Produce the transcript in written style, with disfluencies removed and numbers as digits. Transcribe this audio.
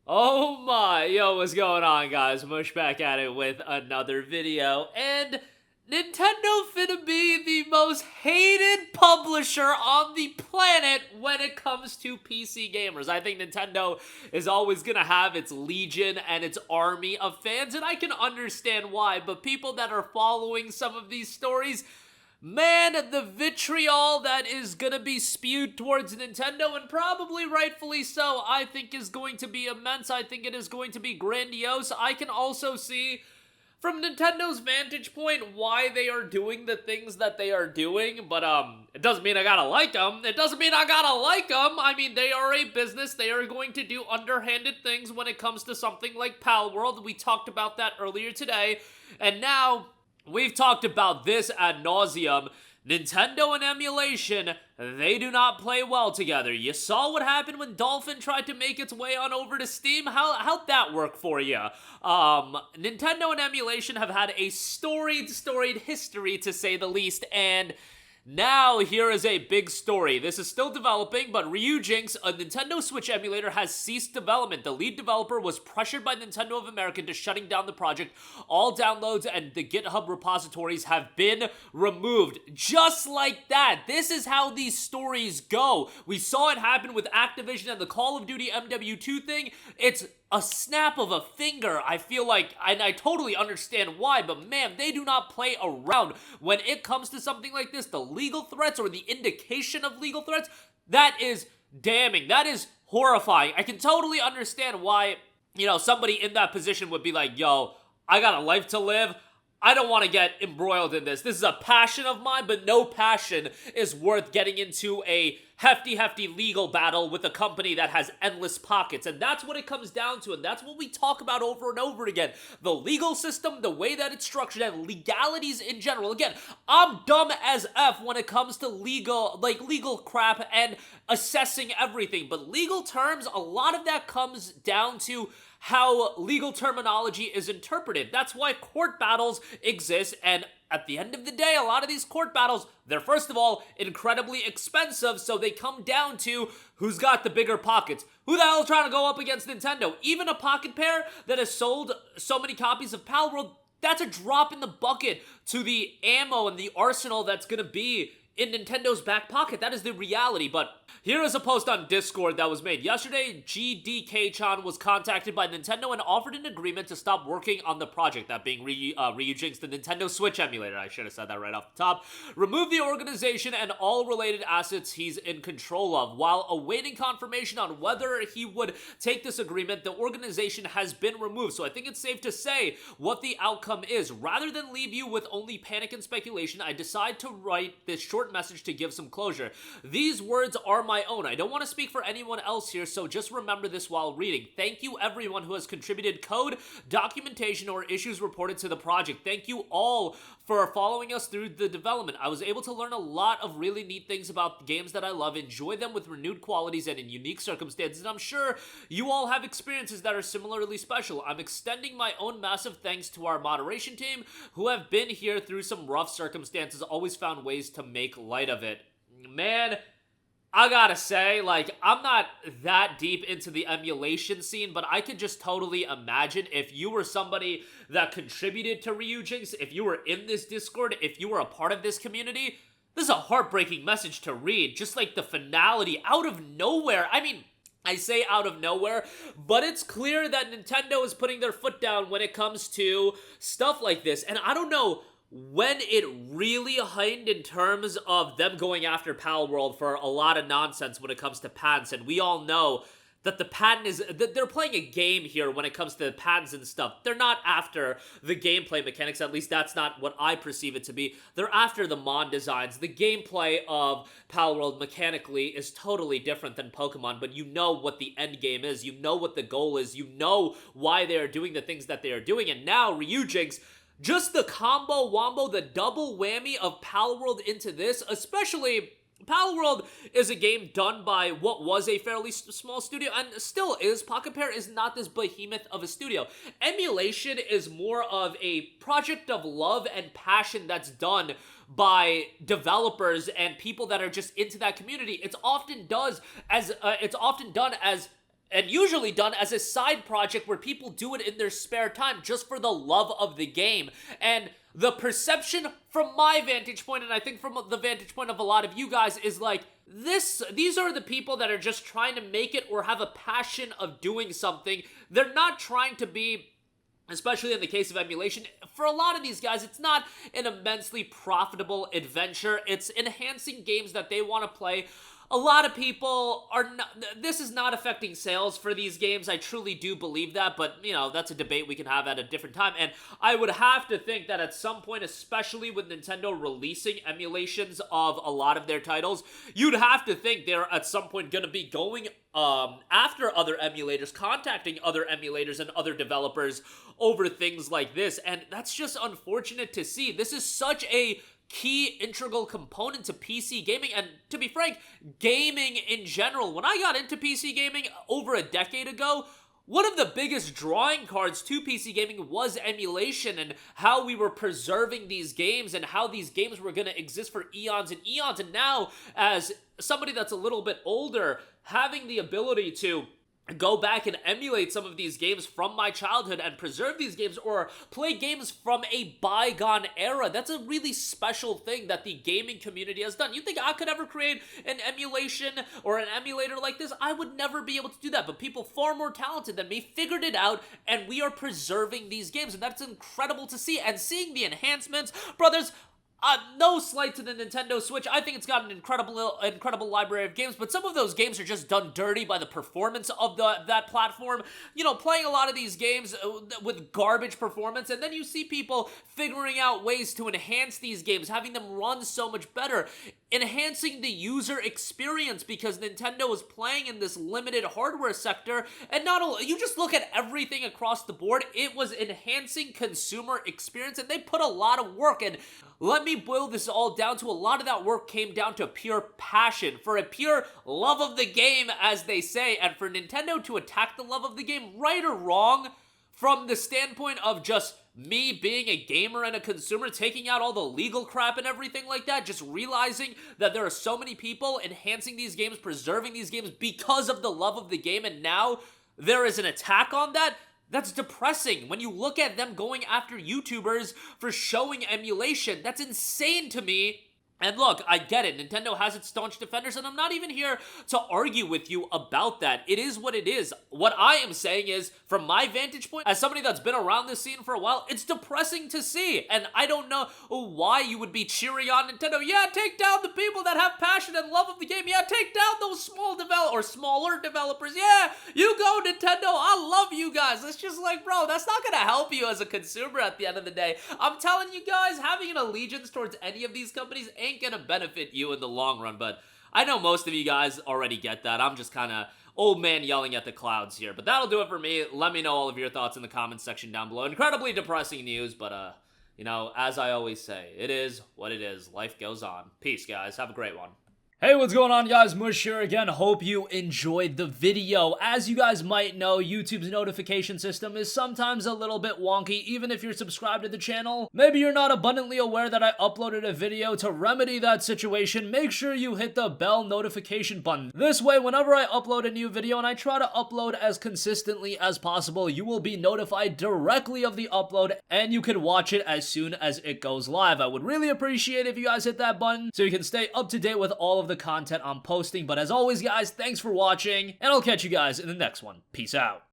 Oh my, yo, what's going on, guys? Mush back at it with another video, and Nintendo finna be the most hated publisher on the planet when it comes to PC gamers. I think Nintendo is always gonna have its legion and its army of fans, and I can understand why, but people that are following some of these stories, man, the vitriol that is gonna be spewed towards Nintendo, and probably rightfully so, I think is going to be immense. I think it is going to be grandiose. I can also see, from Nintendo's vantage point, why they are doing the things that they are doing, but it doesn't mean I gotta like them. It doesn't mean I gotta like them. I mean, they are a business. They are going to do underhanded things when it comes to something like Pal World. We talked about that earlier today, and now we've talked about this ad nauseum. Nintendo and emulation, they do not play well together. You saw what happened when Dolphin tried to make its way on over to Steam? How'd that work for you? Nintendo and emulation have had a storied history, to say the least, and now, here is a big story. This is still developing, but Ryujinx, a Nintendo Switch emulator, has ceased development. The lead developer was pressured by Nintendo of America into shutting down the project. All downloads and the GitHub repositories have been removed. Just like that. This is how these stories go. We saw it happen with Activision and the Call of Duty MW2 thing. It's a snap of a finger. I feel like, and I totally understand why, but man, they do not play around when it comes to something like this. The legal threats or the indication of legal threats, that is damning. That is horrifying. I can totally understand why, somebody in that position would be like, yo, I got a life to live. I don't want to get embroiled in this. This is a passion of mine, but no passion is worth getting into a hefty legal battle with a company that has endless pockets. And that's what it comes down to, and that's what we talk about over and over again. The legal system, the way that it's structured, and legalities in general. Again, I'm dumb as F when it comes to legal crap and assessing everything. But legal terms, a lot of that comes down to how legal terminology is interpreted. That's why court battles exist, and at the end of the day, a lot of these court battles, they're first of all incredibly expensive, so they come down to who's got the bigger pockets. Who the hell is trying to go up against Nintendo? Even a Pocket Pair that has sold so many copies of Pal World, that's a drop in the bucket to the ammo and the arsenal that's gonna be in Nintendo's back pocket. That is the reality. But here is a post on Discord that was made yesterday. GDK-chan was contacted by Nintendo and offered an agreement to stop working on the project, that being Ryujinx, the Nintendo Switch emulator. I should have said that right off the top. Remove the organization and all related assets he's in control of. While awaiting confirmation on whether he would take this agreement, the organization has been removed. So I think it's safe to say what the outcome is. Rather than leave you with only panic and speculation, I decide to write this short message to give some closure. These words are my own. I don't want to speak for anyone else here, so just remember this while reading. Thank you everyone who has contributed code, documentation, or issues reported to the project. Thank you all for following us through the development. I was able to learn a lot of really neat things about games that I love, enjoy them with renewed qualities and in unique circumstances, and I'm sure you all have experiences that are similarly special. I'm extending my own massive thanks to our moderation team who have been here through some rough circumstances, always found ways to make light of it. Man, I gotta say, I'm not that deep into the emulation scene, but I could just totally imagine if you were somebody that contributed to Ryujinx, if you were in this Discord, if you were a part of this community, this is a heartbreaking message to read. Just like the finality out of nowhere. I mean, I say out of nowhere, but it's clear that Nintendo is putting their foot down when it comes to stuff like this, and I don't know when it really heightened in terms of them going after Pal World for a lot of nonsense when it comes to patents, and we all know that the patent is, that they're playing a game here when it comes to patents and stuff. They're not after the gameplay mechanics, at least that's not what I perceive it to be. They're after the mod designs. The gameplay of Pal World mechanically is totally different than Pokemon, but you know what the end game is, you know what the goal is, you know why they are doing the things that they are doing, and now Ryujinx, just the combo wombo, the double whammy of Pal World into this, especially Pal World is a game done by what was a fairly small studio, and still is. Pocket Pair is not this behemoth of a studio. Emulation is more of a project of love and passion that's done by developers and people that are just into that community. It's often done as and usually done as a side project where people do it in their spare time just for the love of the game. And the perception from my vantage point, and I think from the vantage point of a lot of you guys, is like, these are the people that are just trying to make it or have a passion of doing something. They're not trying to be, especially in the case of emulation, for a lot of these guys, it's not an immensely profitable adventure. It's enhancing games that they want to play. A lot of people are not, this is not affecting sales for these games. I truly do believe that, but, you know, that's a debate we can have at a different time. And I would have to think that at some point, especially with Nintendo releasing emulations of a lot of their titles, you'd have to think they're at some point going to be going after other emulators, contacting other emulators and other developers over things like this. And that's just unfortunate to see. This is such a key integral component to PC gaming, and to be frank, gaming in general. When I got into PC gaming over a decade ago, one of the biggest drawing cards to PC gaming was emulation, and how we were preserving these games and how these games were going to exist for eons and eons. And now, as somebody that's a little bit older, having the ability to go back and emulate some of these games from my childhood and preserve these games, or play games from a bygone era, that's a really special thing that the gaming community has done. You think I could ever create an emulation or an emulator like this? I would never be able to do that, but people far more talented than me figured it out, and we are preserving these games, and that's incredible to see. And seeing the enhancements, brothers, no slight to the Nintendo Switch. I think it's got an incredible library of games, but some of those games are just done dirty by the performance of that platform. You know, playing a lot of these games with garbage performance, and then you see people figuring out ways to enhance these games, having them run so much better, enhancing the user experience, because Nintendo is playing in this limited hardware sector, and not only, you just look at everything across the board, it was enhancing consumer experience, and they put a lot of work in. Let me boil this all down to, a lot of that work came down to pure passion, for a pure love of the game, as they say, and for Nintendo to attack the love of the game, right or wrong, from the standpoint of just me being a gamer and a consumer, taking out all the legal crap and everything like that, just realizing that there are so many people enhancing these games, preserving these games because of the love of the game, and now there is an attack on that. That's depressing. When you look at them going after YouTubers for showing emulation, that's insane to me. And look, I get it. Nintendo has its staunch defenders, and I'm not even here to argue with you about that. It is what it is. What I am saying is, from my vantage point, as somebody that's been around this scene for a while, it's depressing to see. And I don't know why you would be cheering on Nintendo. Yeah, take down the people that have passion and love of the game. Yeah, take down those smaller developers. Yeah, you go, Nintendo. I love you guys. It's just like, bro, that's not gonna help you as a consumer at the end of the day. I'm telling you guys, having an allegiance towards any of these companies ain't gonna benefit you in the long run. But I know most of you guys already get that. I'm just kind of old man yelling at the clouds here. But that'll do it for me. Let me know all of your thoughts in the comments section down below. Incredibly depressing news, but you know, as I always say, it is what it is. Life goes on. Peace, guys. Have a great one. Hey, what's going on, guys? Mush here again. Hope you enjoyed the video. As you guys might know, YouTube's notification system is sometimes a little bit wonky, even if you're subscribed to the channel. Maybe you're not abundantly aware that I uploaded a video. To remedy that situation, make sure you hit the bell notification button. This way, whenever I upload a new video, and I try to upload as consistently as possible, you will be notified directly of the upload, and you can watch it as soon as it goes live. I would really appreciate if you guys hit that button so you can stay up to date with all of the content I'm posting. But as always, guys, thanks for watching, and I'll catch you guys in the next one. Peace out.